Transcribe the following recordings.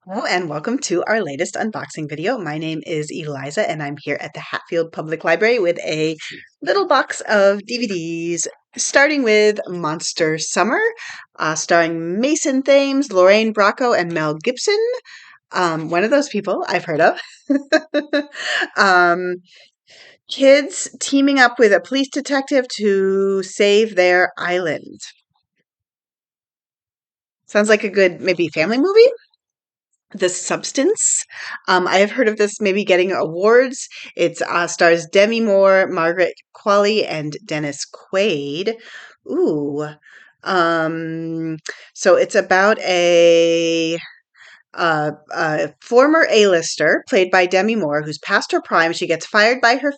Hello and welcome to our latest unboxing video. My name is Eliza and I'm here at the Hatfield Public Library with a little box of DVDs, starting with Monster Summer, starring Mason Thames, Lorraine Bracco, and Mel Gibson. One of those people I've heard of. um, Kids teaming up with a police detective to save their island. Sounds like a good, maybe family movie? The Substance. I have heard of this maybe getting awards. It stars Demi Moore, Margaret Qualley, and Dennis Quaid. Ooh. Um, so it's about a former A-lister played by Demi Moore who's past her prime. She gets fired by her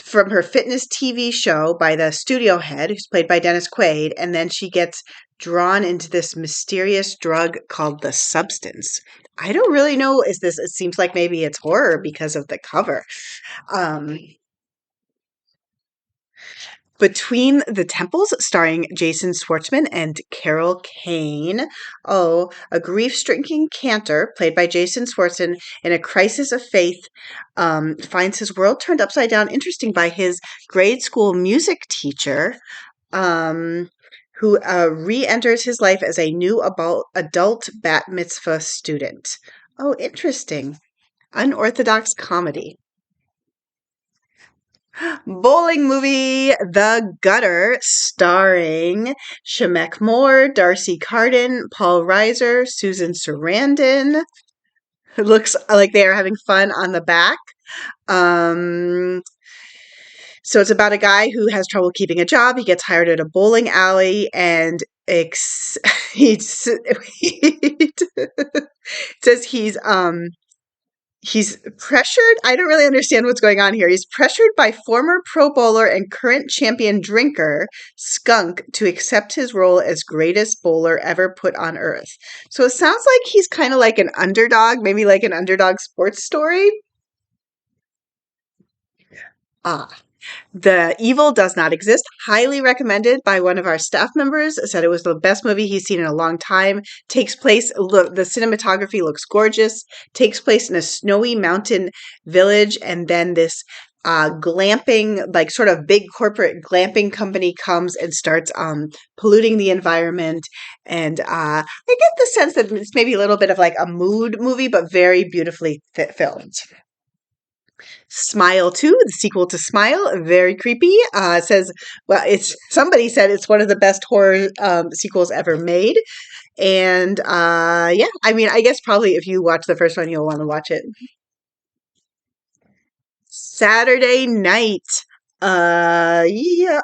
from her fitness TV show by the studio head, who's played by Dennis Quaid, and then she gets drawn into this mysterious drug called the Substance. I don't really know. It seems like maybe it's horror because of the cover. Um, Between the Temples, starring Jason Schwartzman and Carol Kane. Oh, a grief-stricken cantor, played by Jason Schwartzman, in a crisis of faith, finds his world turned upside down. Interesting, by his grade school music teacher, um, who re-enters his life as a new adult bat mitzvah student. Oh, interesting. Unorthodox comedy. Bowling movie The Gutter, starring Shemek Moore, Darcy Carden, Paul Reiser, Susan Sarandon. It looks like they are having fun on the back. Um, so it's about a guy who has trouble keeping a job. He gets hired at a bowling alley and he's, it says he's pressured. I don't really understand what's going on here. He's pressured by former pro bowler and current champion drinker Skunk to accept his role as greatest bowler ever put on earth. So it sounds like he's kind of like an underdog, maybe like an underdog sports story. Ah, The Evil Does Not Exist, highly recommended by one of our staff members, said it was the best movie he's seen in a long time. Takes place, look, the cinematography looks gorgeous. Takes place in a snowy mountain village, and then this glamping, like sort of big corporate glamping company comes and starts polluting the environment. And I get the sense that it's maybe a little bit of like a mood movie, but very beautifully filmed. Smile 2, the sequel to Smile, very creepy. Says, well, it's somebody said it's one of the best horror sequels ever made. And yeah, I mean, I guess probably if you watch the first one, you'll want to watch it. Saturday Night. Yeah,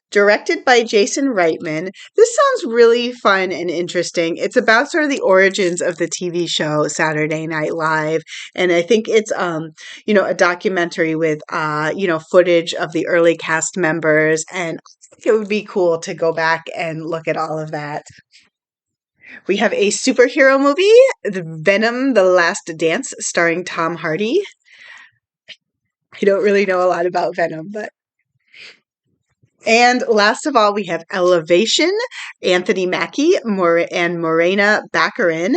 directed by Jason Reitman. This sounds really fun and interesting. It's about sort of the origins of the TV show Saturday Night Live, and I think it's a documentary with footage of the early cast members, and I think it would be cool to go back and look at all of that. We have a superhero movie, The Venom: The Last Dance, starring Tom Hardy. I don't really know a lot about Venom, but and last of all, we have Elevation, Anthony Mackie, and Morena Baccarin.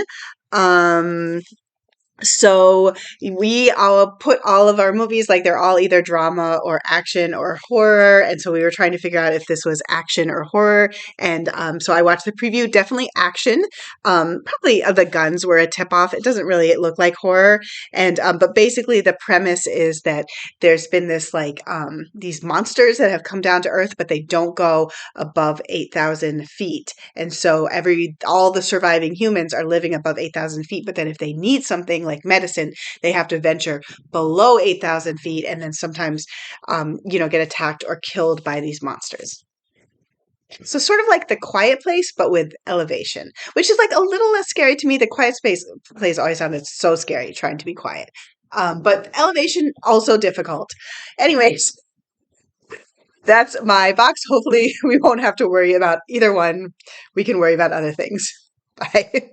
Um, so we all put all of our movies, like they're all either drama or action or horror. And so we were trying to figure out if this was action or horror. And so I watched the preview, definitely action. Probably the guns were a tip off. It doesn't really look like horror. And but basically the premise is that there's been this like these monsters that have come down to Earth, but they don't go above 8,000 feet. And so all the surviving humans are living above 8,000 feet. But then if they need something like medicine, they have to venture below 8,000 feet and then sometimes, get attacked or killed by these monsters. So sort of like The Quiet Place, but with elevation, which is like a little less scary to me. The Place always sounded so scary trying to be quiet. But elevation also difficult. Anyways, that's my box. Hopefully we won't have to worry about either one. We can worry about other things. Bye.